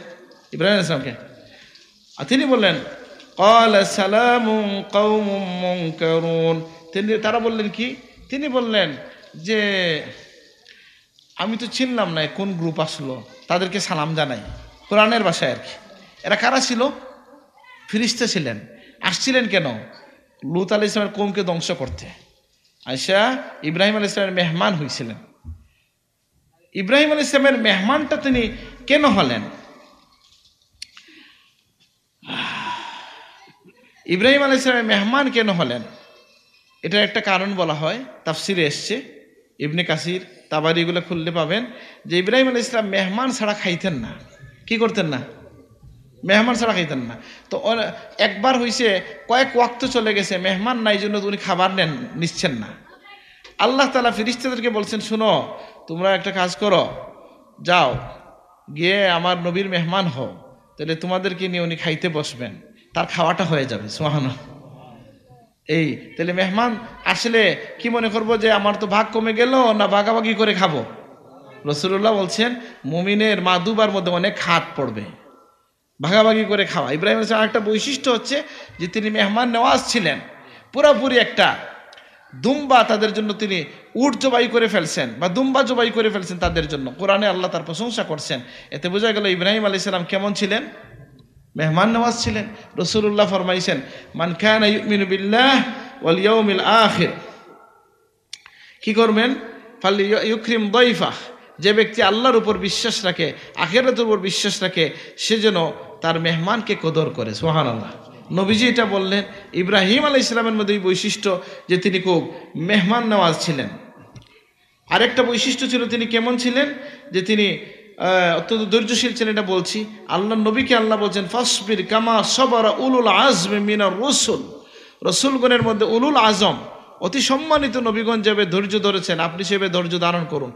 ইব্রাহিম আলাইহিস সালামকে। আর তিনি বললেন ক্বালা সালামুন কওমুম মুনকারুন, তারা বললেন কি? তিনি বললেন যে আমি তো চিনলাম না কোন গ্রুপ আসলো, তাদেরকে সালাম জানাই। কোরআনের ভাষায় আর কি। এরা কারা ছিল? ফেরেশতা ছিলেন। আসছিলেন কেন? লূত আলাইহিস সালামের কওমকে ধ্বংস করতে। আয়েশা ইব্রাহিম আলাইহিস সালামের মেহমান হয়েছিলেন। ইব্রাহিম আলাইহিস সালামের মেহমানটা তিনি কেন হলেন? ইব্রাহিম আলাইহিস সালামের মেহমান কেন হলেন? এটার একটা কারণ বলা হয়, তাফসিরে এসছে, ইবনে কাসির, তাবারি, এগুলো খুললে পাবেন যে ইব্রাহিম আলাইহিস সালাম মেহমান ছাড়া খাইতেন না। কি করতেন না? মেহমান ছাড়া খাইতেন না। তো একবার হইছে কয়েক ওয়াক্ত চলে গেছে, মেহমান নাই জন্য উনি খাবার নিচ্ছেন না। আল্লাহ তাআলা ফেরেশতাদেরকে বলছেন শুনো, তোমরা একটা কাজ করো, যাও গিয়ে আমার নবীর মেহমান হও, তাহলে তোমাদেরকে নিয়ে উনি খাইতে বসবেন, তার খাওয়াটা হয়ে যাবে। সুবহানাল্লাহ। এই তাহলে মেহমান আসলে কি মনে করবো যে আমার তো ভাগ কমে গেল, না ভাগাভাগি করে খাবো? রাসূলুল্লাহ বলছেন মুমিনের মাদুবার মধ্যে অনেক হাত পড়বে, ভাগাভাগি করে খাওয়া। ইব্রাহিম আলাইহিস সালাম একটা বৈশিষ্ট্য হচ্ছে যে তিনি মেহমান নেওয়াজ ছিলেন। পুরাপুরি একটা দুম্বা তাদের জন্য তিনি উট জবাই করে ফেলছেন, বা দুম্বা জবাই করে ফেলছেন তাদের জন্য। কোরআনে আল্লাহ তার প্রশংসা করছেন। এতে বোঝা গেল ইব্রাহিম আলাইহিস সালাম কেমন ছিলেন? মেহমান নওয়াজ ছিলেন। রাসূলুল্লাহ ফরমাইছেন মান কানা ইউমিনু বিল্লাহ ওয়াল ইয়াউমিল আখির, কি করবেন? ফালইউকরিম দাইফাহ, যে ব্যক্তি আল্লাহর উপর বিশ্বাস রাখে, আখিরাতের উপর বিশ্বাস রাখে, সে যেন তার মেহমানকে কদর করে। সুবহানাল্লাহ। নবীজি এটা বললেন। ইব্রাহিম আলাইহিস সালামের মধ্যে এই বৈশিষ্ট্য যে তিনি খুব মেহমান নওয়াজ ছিলেন। আরেকটা বৈশিষ্ট্য ছিল তিনি কেমন ছিলেন, যে তিনি অত্যন্ত ধৈর্যশীল ছিলেন। এটা বলছি আল্লাহ নবীকে আল্লাহ বলছেন ফাসবির কামা সাবারা উলুল আজমি মিনার রসুল, রসুলগণের মধ্যে উলুল আজম অতি সম্মানিত নবীগণ যেভাবে ধৈর্য ধরেছেন, আপনি সেভাবে ধৈর্য ধারণ করুন।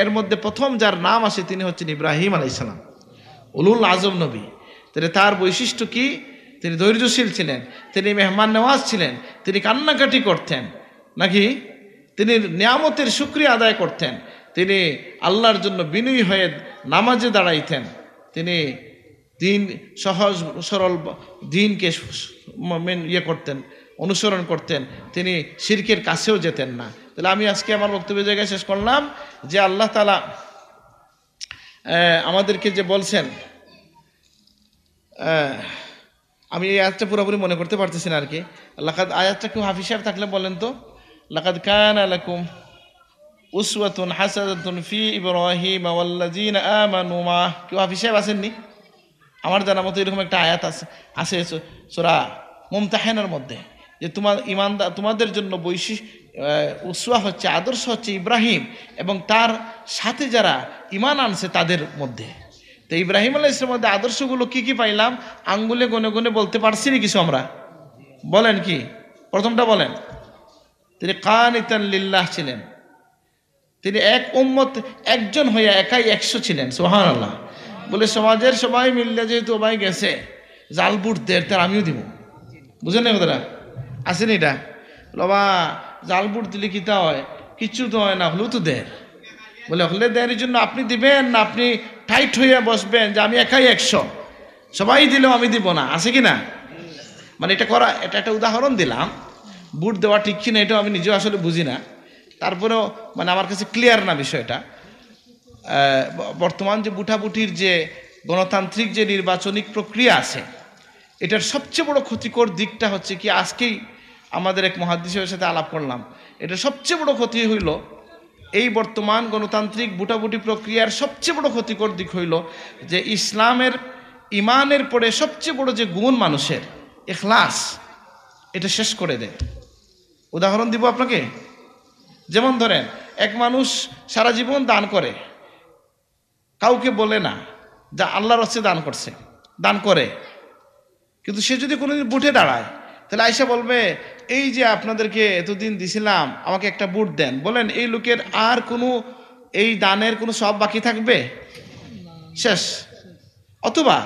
এর মধ্যে প্রথম যার নাম আসে তিনি হচ্ছেন ইব্রাহিম আলাইহিস সালাম, উলুল আজম নবী। তাহলে তার বৈশিষ্ট্য কি? তিনি ধৈর্যশীল ছিলেন, তিনি মেহমান নওয়াজ ছিলেন, তিনি কান্নাকাটি করতেন নাকি, তিনি নিয়ামতের শুকরিয়া আদায় করতেন, তিনি আল্লাহর জন্য বিনয়ী হয়ে নামাজে দাঁড়াইতেন, তিনি দিন সহজ সরল দিনকে করতেন, অনুসরণ করতেন, তিনি শিরকের কাছেও যেতেন না। তাহলে আমি আজকে আমার বক্তব্য জায়গায় শেষ করলাম যে আল্লাহ তাআলা আমাদেরকে যে বলছেন, আমি এই আয়াতটা পুরোপুরি মনে করতে পারতেছি না আর কি। লাকাদ, আয়াতটা কেউ হাফিজ সাহেব থাকলে বলেন তো। লাকাদ কানা লাকুম উসওয়াতুন হাসানাতুন ফি ইব্রাহিম ওয়াল্লাযিনা আমানু মা। কেউ হাফিজ সাহেব আসেননি? আমার জানা মতো এরকম একটা আয়াত আছে সূরা মুমতাহিনার মধ্যে, যে তোমাদের জন্য উসওয়া হচ্ছে, আদর্শ হচ্ছে ইব্রাহিম এবং তার সাথে যারা ঈমান আনছে তাদের মধ্যে। তো ইব্রাহিম আলাইহিস সালামের মধ্যে আদর্শগুলো কি কি পাইলাম? আঙ্গুলে গনে গনে বলতে পারছি না কিছু আমরা? বলেন কি? প্রথমটা বলেন। তিনি কানিতান লিল্লাহ ছিলেন, তিনি এক উম্মত, একজন হইয়া একাই 100 ছিলেন। সুবহানাল্লাহ। বলে সমাজের সবাই মিললে যেহেতু ওবাই গেছে, জাল বুট দের তার আমিও দিব। বুঝেন না কথাটা? আসেনি এটা? বাবা জাল বুট দিলে কি তা হয়? কিচ্ছু তো হয় না, হলেও তো দের। বলে হলে দেওয়ার জন্য আপনি দিবেন না আপনি টাইট হইয়া বসবেন যে আমি একাই 100, সবাই দিলেও আমি দিব না? আছে কি না? মানে এটা করা, এটা একটা উদাহরণ দিলাম। বুট দেওয়া ঠিক কিনা এটাও আমি নিজেও আসলে বুঝি না, তারপরেও মানে আমার কাছে ক্লিয়ার না বিষয়টা। বর্তমান যে বুটাবুটির যে গণতান্ত্রিক যে নির্বাচনিক প্রক্রিয়া আছে, এটার সবচেয়ে বড় ক্ষতিকর দিকটা হচ্ছে কি, আজকেই আমাদের এক মুহাদ্দিসের সাথে আলাপ করলাম, এটা সবচেয়ে বড় ক্ষতি হইল, এই বর্তমান গণতান্ত্রিক বুটাবুটি প্রক্রিয়ার সবচেয়ে বড় ক্ষতিকর দিক হইল যে ইসলামের ইমানের পরে সবচেয়ে বড় যে গুণ মানুষের ইখলাস, এটা শেষ করে দেয়। উদাহরণ দিব আপনাকে। যেমন ধরেন, এক মানুষ সারা জীবন দান করে, কাউকে বলে না যা আল্লাহর হস্তে দান করছে, দান করে, কিন্তু সে যদি কোনোদিন বুটে দাঁড়ায় তাহলে আয়সা বলবে, এই যে আপনাদেরকে এতদিন দিছিলাম আমাকে একটা বুট দেন। বলেন এই লোকের আর কোনো এই দানের কোনো সব বাকি থাকবে? শেষ। অথবা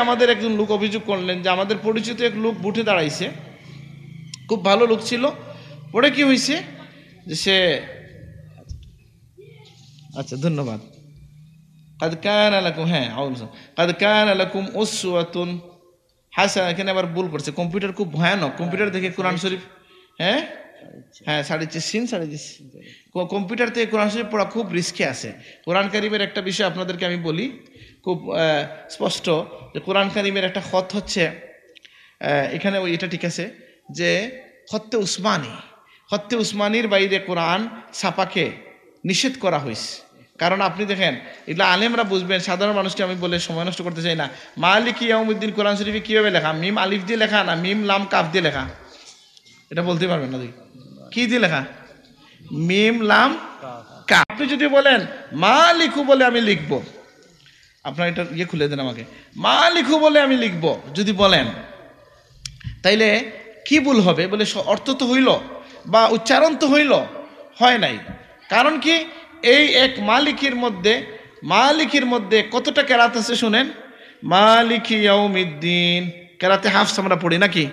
আমাদের একজন লোক অভিযোগ করলেন যে আমাদের পরিচিত এক লোক বুটে দাঁড়াইছে, খুব ভালো লোক ছিল, পরে কি হয়েছে যে সে, আচ্ছা ধন্যবাদ, কাদ কানা লাকুম, হ্যাঁ কাদ কানা লাকুম উসওয়াতুন হাসানা। এখানে আবার ভুল করছে, কম্পিউটার খুব ভয়ানক, কম্পিউটার দেখে কোরআন শরীফ, হ্যাঁ 3.5 কম্পিউটার থেকে কোরআন শরীফ পড়া খুব রিস্কে আছে। কোরআন কারিমের একটা বিষয় আপনাদেরকে আমি বলি খুব স্পষ্ট, যে কোরআন কারিমের একটা খত হচ্ছে, এখানে এটা ঠিক আছে যে খত্তে উসমানির বাইরে কোরআন ছাপাকে নিষেধ করা হয়েছে। কারণ আপনি দেখেন, এগুলো আলেমরা বুঝবেন, সাধারণ মানুষকে আমি বলে সময় নষ্ট করতে চাই না। মালিকি ইয়াউমিদ্দিন কোরআন শরীফে কীভাবে লেখা? মিম আলিফ দিয়ে লেখা না মিম লাম কাফ দিয়ে লেখা? এটা বলতে পারবেন না? কি দিয়ে লেখা? মিম লাম কাফ। আপনি যদি বলেন মা লিখু বলে আমি লিখবো, আপনার এটা খুলে দেন আমাকে, মা লিখু বলে আমি লিখবো যদি বলেন, তাইলে কি ভুল হবে? বলে অর্থ তো হইল বা উচ্চারণ তো হইল, হয় নাই। কারণ কি, এই এক মালিকের মধ্যে কতটা কেরাত আছে শুনেন। মালিকি ইয়াউমিদ্দিন, কেরাতে হাফস আমরা পড়ি নাকি?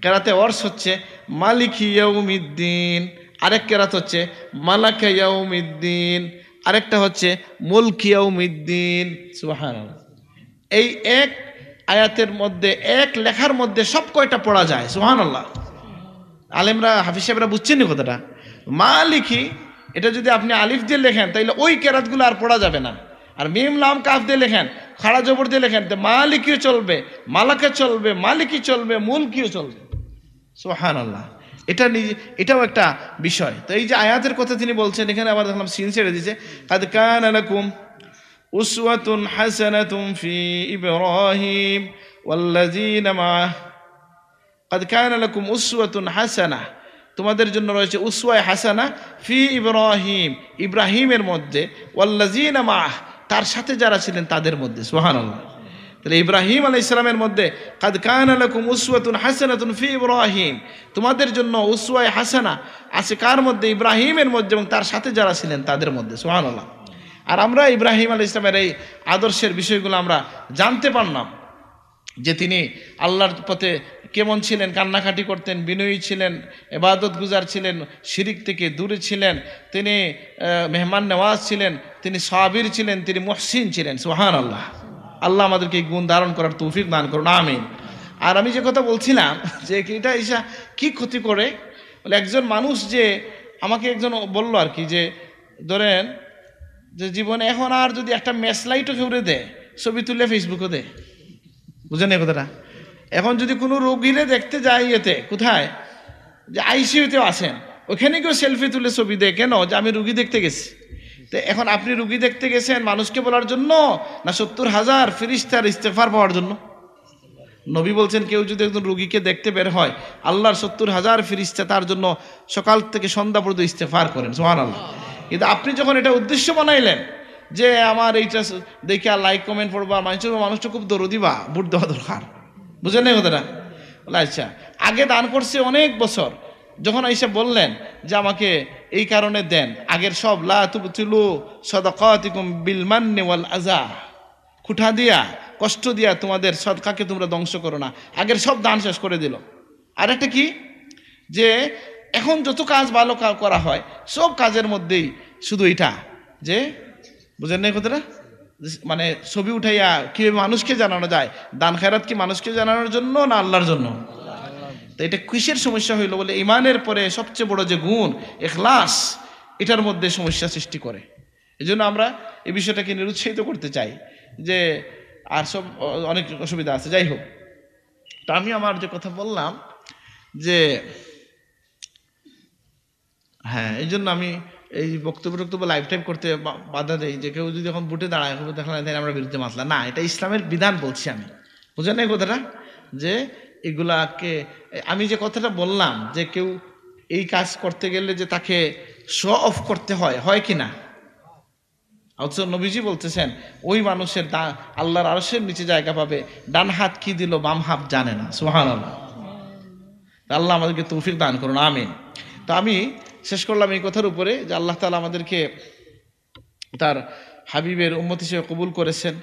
কেরাতে অর্স হচ্ছে মালিকি ইয়াউমিদ্দিন, আরেক কেরাত হচ্ছে মালাকা ইয়াউমিদ্দিন, আরেকটা হচ্ছে মুলকি ইয়াউমিদ্দিন। সুবহানাল্লাহ। এই এক আয়াতের মধ্যে, এক লেখার মধ্যে সব কয়টা পড়া যায়? সুবহানাল্লাহ। আলেমরা, হাফিজ সাহেবরা বুঝছেন না কথাটা? মালিকি, এটা যদি আপনি আলিফ দিয়ে লেখেন তাইলে ওই কেরাতগুলো আর পড়া যাবে না। আর মিম লাম কাফ দিয়ে লেখেন, খাড়া জবর দিয়ে লেখেন, তো মালিকিও চলবে, মালাকে চলবে, মালিকি চলবে, মুলকিও চলবে। সুবহানাল্লাহ। এটাও একটা বিষয়। তো এই যে আয়াতের কথা তিনি বলছেন, এখানে আবার দেখলাম সিন ছেড়ে দিয়েছে, কাদ কানা লাকুম উসওয়াতুন হাসানাতুন ফি ইব্রাহিম ওয়াল্লাযিনা মাআহ। কাদ কানা লাকুম উসওয়াতুন হাসানা, তোমাদের জন্য রয়েছে উসওয়ায়ে হাসানা ফি ইব্রাহিম, ইব্রাহিমের মধ্যে, ওয়াল্লাযিনা মাআহ, তার সাথে যারা ছিলেন তাদের মধ্যে। সুবহানাল্লাহ। তাহলে ইব্রাহিম আলাইহিস সালামের মধ্যে কাদ কানা লাকুম উসওয়াতুন হাসানাতুন ফি ইব্রাহিম, তোমাদের জন্য উসওয়ায়ে হাসানা আছে কার মধ্যে? ইব্রাহিমের মধ্যে এবং তার সাথে যারা ছিলেন তাদের মধ্যে। সুবহানাল্লাহ। আর আমরা ইব্রাহিম আলাইহিস সালামের এই আদর্শের বিষয়গুলো আমরা জানতে পারলাম, যে তিনি আল্লাহর পথে কেমন ছিলেন, কান্নাকাটি করতেন, বিনয়ী ছিলেন, ইবাদত গুজার ছিলেন, শিরিক থেকে দূরে ছিলেন, তিনি মেহমান নওয়াজ ছিলেন, তিনি সাবির ছিলেন, তিনি মুহসিন ছিলেন। সুবহানাল্লাহ। আল্লাহ আমাদেরকে এই গুণ ধারণ করার তৌফিক দান করুন, আমিন। আর আমি যে কথা বলছিলাম যে এটা ঈশা কি ক্ষতি করে, বলে একজন মানুষ যে আমাকে একজন বলল আর কি, যে ধরেন যে জীবনে এখন আর যদি একটা ম্যাচ লাইটও কেউ দেয়, ছবি তুলে ফেসবুকে দেয়, বুঝেন এই কথাটা? এখন যদি কোনো রোগীরে দেখতে যায় ইয়েতে, কোথায় যে আইসিইউতেও আসেন, ওখানে কেউ সেলফি তুলে ছবি দেয়, কেন? যে আমি রুগী দেখতে গেছি। তো এখন আপনি রুগী দেখতে গেছেন মানুষকে বলার জন্য, না 70,000 ফেরেশতার ইস্তেগফার পাওয়ার জন্য? নবী বলছেন কেউ যদি একজন রুগীকে দেখতে বের হয়, আল্লাহর 70,000 ফেরেশতা তার জন্য সকাল থেকে সন্ধ্যা পর্যন্ত ইস্তেগফার করেন, সুবহানাল্লাহ। কিন্তু আপনি যখন এটা উদ্দেশ্য বানাইলেন যে আমার এইটা দেখে লাইক কমেন্ট পড়বা, মানুষটা খুব দরদি বা বুট দেওয়া দরকার, বুঝেন না কথাটা? বলে আচ্ছা, আগে দান করছে অনেক বছর, যখন আইসা বললেন যে আমাকে এই কারণে দেন, আগের সব লা তুবতিলু সাদাকাতিকুম বিল মান্নি ওয়াল আযা, খুঁটা দিয়া কষ্ট দিয়া তোমাদের সদকাকে তোমরা ধ্বংস করো না, আগের সব দান শেষ করে দিল। আর একটা কি, যে এখন যত কাজ ভালো করা হয় সব কাজের মধ্যেই শুধু এটা, যে বুঝেন না কথাটা, মানে ছবি উঠাইয়া কি মানুষকে জানানো যায়, দান খেরাত কি মানুষকে জানানোর জন্য না আল্লাহর জন্য? তো এটা কিসের সমস্যা হইল বলে, ইমানের পরে সবচেয়ে বড় যে গুণ ইখলাস, এটার মধ্যে সমস্যা সৃষ্টি করে। এই জন্য আমরা এই বিষয়টাকে নিরুৎসাহিত করতে চাই, যে আর সব অনেক অসুবিধা আছে। যাই হোক, তো আমি আমার যে কথা বললাম যে হ্যাঁ, এই জন্য আমি এই বক্তব্য লাইফ টাইম করতে বাধা দেই, যে কেউ যদি এখন বুটে দাঁড়ায় দেখলাম আমরা বিরুদ্ধে মাসলা না, এটা ইসলামের বিধান বলছি আমি, বুঝেন এই কথাটা? যে এগুলাকে আমি যে কথাটা বললাম যে কেউ এই কাজ করতে গেলে যে তাকে শো অফ করতে হয় কি না? অথচ নবীজি বলতেছেন ওই মানুষের আল্লাহর আরশের নিচে জায়গা পাবে, ডান হাত কি দিল বাম হাত জানে না, সুবহানাল্লাহ। আল্লাহ আমাদেরকে তৌফিক দান করুন, আমিন। তো আমি শেষ করলাম এই কথার উপরে যে আল্লাহ তাআলা আমাদেরকে তার হাবিবের উম্মত হিসেবে কবুল করেছেন,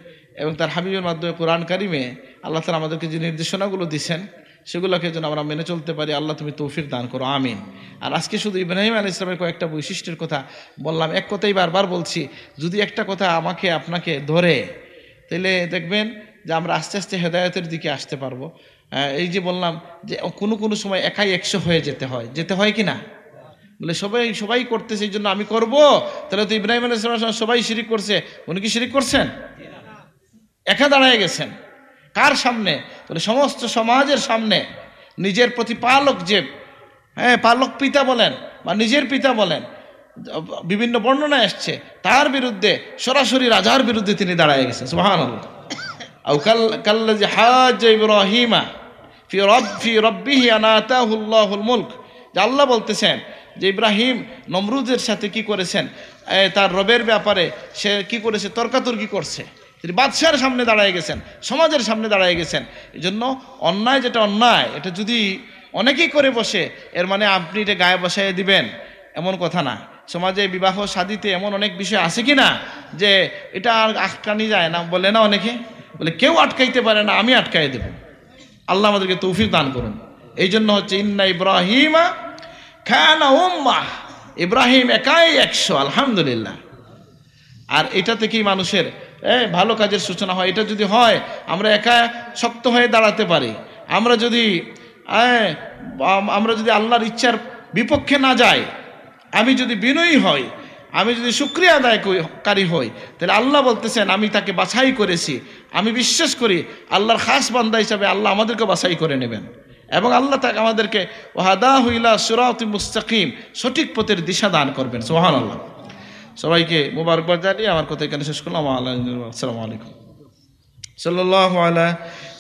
এবং তার হাবিবের মাধ্যমে কোরআন কারিমে আল্লাহ তাআলা আমাদেরকে যে নির্দেশনাগুলো দিয়েছেন সেগুলোকে যেন আমরা মেনে চলতে পারি। আল্লাহ তুমি তৌফিক দান করো, আমিন। আর আজকে শুধু ইব্রাহিম আলাইহিস সালামের কয়েকটা বৈশিষ্ট্যের কথা বললাম, এক কথাই বারবার বলছি, যদি একটা কথা আমাকে আপনাকে ধরে তাহলে দেখবেন যে আমরা আস্তে আস্তে হেদায়েতের দিকে আসতে পারবো। এই যে বললাম যে কোনো সময় একাই 100 হয়ে যেতে হয় কি না? বলে সবাই করতেছে এই জন্য আমি করব, তাহলে তো ইব্রাহিম আলাইহিস সালাম সবাই শিরিক করছে, উনি কি শিরিক করছেন? একা দাঁড়ায় গেছেন কার সামনে? বলে সমস্ত সমাজের সামনে। নিজের প্রতিপালক যে পালক পিতা বলেন বা নিজের পিতা বলেন, বিভিন্ন বর্ণনায় আসছে, তার বিরুদ্ধে সরাসরি রাজার বিরুদ্ধে তিনি দাঁড়ায় গেছেন, সুবহানাল্লাহ। আও কাল্লাযী হাজ্জা ইব্রাহিমা ফি রাব্বিহি আন আতাহুল্লাহুল মুলক, যে আল্লাহ বলতেছেন যে ইব্রাহিম নমরুদের সাথে কি করেছেন, তার রবের ব্যাপারে সে কি করেছে, তর্কাতর্কি করছে। তিনি বাদশার সামনে দাঁড়ায় গেছেন, সমাজের সামনে দাঁড়ায় গেছেন। এই জন্য অন্যায় যেটা অন্যায়, এটা যদি অনেকেই করে বসে, এর মানে আপনি এটা গায়ে বসায় দিবেন এমন কথা না। সমাজে বিবাহ শাদীতে এমন অনেক বিষয় আছে কি না যে এটা আর আটকানি যায় না, বলে না অনেকে, বলে কেউ আটকাইতে পারে না, আমি আটকাই দেব। আল্লাহ আমাদেরকে তৌফিক দান করুন। এই জন্য হচ্ছে ইন্না ইব্রাহিমা কানা উম্মাহ, ইব্রাহিম একাই 100, আলহামদুলিল্লাহ। আর এটা থেকেই মানুষের ভালো কাজের সূচনা হয়। এটা যদি হয় আমরা একা শক্ত হয়ে দাঁড়াতে পারি, আমরা যদি আল্লাহর ইচ্ছার বিপক্ষে না যাই, আমি যদি বিনয়ী হই, আমি যদি শুকরিয়া আদায়কারী হই, তাহলে আল্লাহ বলতেছেন আমি তাকে বাছাই করেছি। আমি বিশ্বাস করি আল্লাহর খাস বান্দা হিসাবে আল্লাহ আমাদেরকে বাছাই করে নেবেন, এবং আল্লাহ তাকে আমাদেরকে ওয়াহদাহু ইলা সিরাতিল মুস্তাকিম, সঠিক পথের দিশা দান করবেন, সুবহানাল্লাহ। সবাইকে মোবারকবাদ জানিয়ে আমার কথা এখানে শেষ করলাম। আসসালামু আলাইকুম। সাল্লাল্লাহু আলা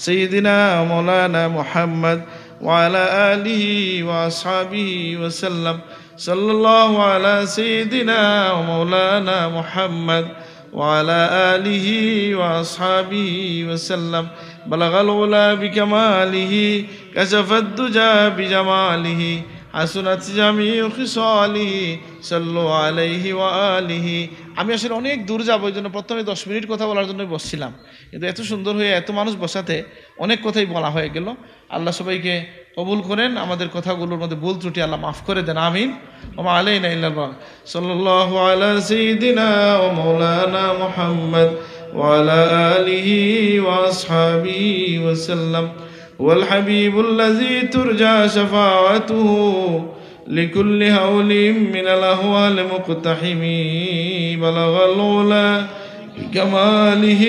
সাইয়্যিদিনা মাওলানা মুহাম্মদ ওয়া আলা আলিহি ওয়া আসহাবিহি ওয়া সাল্লাম। সাল্লাল্লাহু আলা সাইয়্যিদিনা মাওলানা মুহাম্মদ ওয়া আলা আলিহি ওয়া আসহাবিহি ওয়া সাল্লাম। বালাগাল উলা বিকামালিহি কাশাফাদ দুজা বিজামালিহি হাসুনাত জামিউ খিসালিহি সাল্লু আলাইহি ওয়া আলিহি। আমি আসলে অনেক দূর যাবো, এই জন্য প্রথমে 10 মিনিট কথা বলার জন্য বসছিলাম, কিন্তু এত সুন্দর হয়ে এত মানুষ বসাতে অনেক কথাই বলা হয়ে গেল। আল্লাহ সবাইকে কবুল করেন, আমাদের কথাগুলোর মধ্যে ভুল ত্রুটি আল্লাহ মাফ করে দেন, আমিন। ওয়া মা আলাইনা ইল্লাল বালাগ। সাল্লাল্লাহু আলা সাইয়্যিদিনা ওয়া মাওলানা মুহাম্মদ وعلى آله وأصحابه وسلم. والحبيب الذي ترجى شفاعته لكل هول من الأهوال مقتحم. بلغ العلا بكماله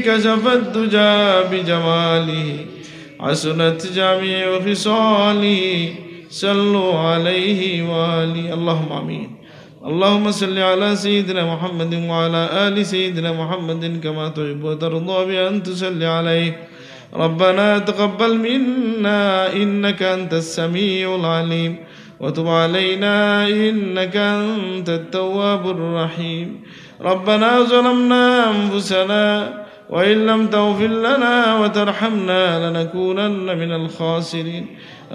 كشف الدجى بجماله حسنت جميع خصاله صلوا عليه وآله. اللهم آمين. اللهم صل على سيدنا محمد وعلى آل سيدنا محمد كما تحب وترضى بأن تصلي عليه. ربنا تقبل منا إنك أنت السميع العليم وتب علينا إنك أنت التواب الرحيم. ربنا ظلمنا أنفسنا وإن لم تغفر لنا وترحمنا لنكونن من الخاسرين.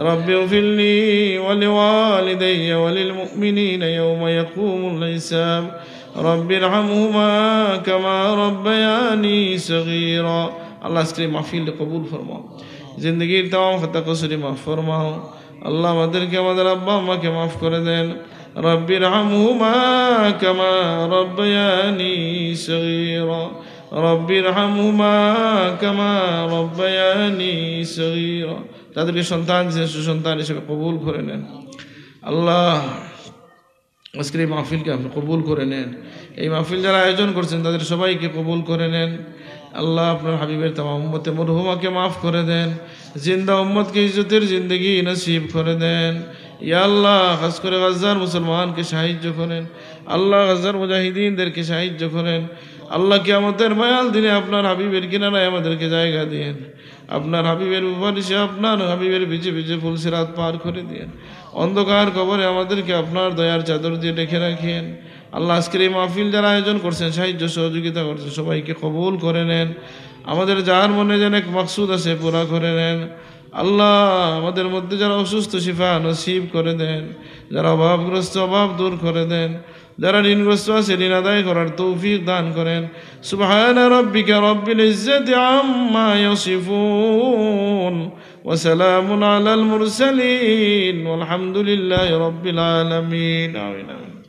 رب اغفر لي ولوالدي وللمؤمنين يوم يقوم الحساب. رب ارحمهما كما ربياني صغيرا. আল্লাহ আজকে মাহফিল কবুল ফরমাও, জিন্দগির तमाम খতা কসুরি মাফ ফরমাও। আল্লাহ আমাদেরকে আমাদের আব্বা আম্মাকে মাফ করে দেন। রব্বির হামহুমা কামা রব্বায়ানি সগীরা। রব্বির হামহুমা কামা রব্বায়ানি সগীরা। তাদেরকে সন্তান সুসন্তান হিসেবে কবুল করে নেন। আল্লাহ আজকের এই মাহফিলকে আপনি কবুল করে নেন। এই মাহফিল যারা আয়োজন করছেন তাদের সবাইকে কবুল করে নেন। আল্লাহ আপনার হাবিবের তামাম উম্মতে মরহুমাকে মাফ করে দেন। জিন্দা উম্মতকে ইজ্জতের জিন্দগি নসিব করে দেন। ইয়া আল্লাহ খাস করে গাজ্জার মুসলমানকে সাহায্য করেন। আল্লাহ গাজ্জার মুজাহিদিনদেরকে সাহায্য করেন। আল্লাহ কিয়ামতের মায়াল দিনে আপনার হাবিবের কিনারায় আমাদেরকে জায়গা দিয়েন। আপনার হাবিবের উপরিসে আপনার হাবিবের ভিজে ভিজে ফুলসিরাত পার করে দিয়েন। অন্ধকার কবরে আমাদেরকে আপনার দয়ার চাদর দিয়ে ডেকে রাখেন। আল্লাহ আজকের এই মাহফিল যারা আয়োজন করছেন, সাহায্য সহযোগিতা করছেন, সবাইকে কবুল করে নেন। আমাদের যার মনে যেন এক মাকসুদ আছে পুরা করে নেন। আল্লাহ আমাদের মধ্যে যারা অসুস্থ শিফা নসিব করে দেন। যারা অভাবগ্রস্ত অভাব দূর করে দেন। যারা ঋণগ্রস্ত আছে ঋণ আদায় করার তৌফিক দান করেন। সুবহান রাব্বিকা রাব্বিল ইজ্জাতি আম্মা ইয়াসিফুন ওয়া সালামুন আলাল মুরসালিন ওয়ালহামদুলিল্লাহি রাব্বিল আলামিন। আমিন।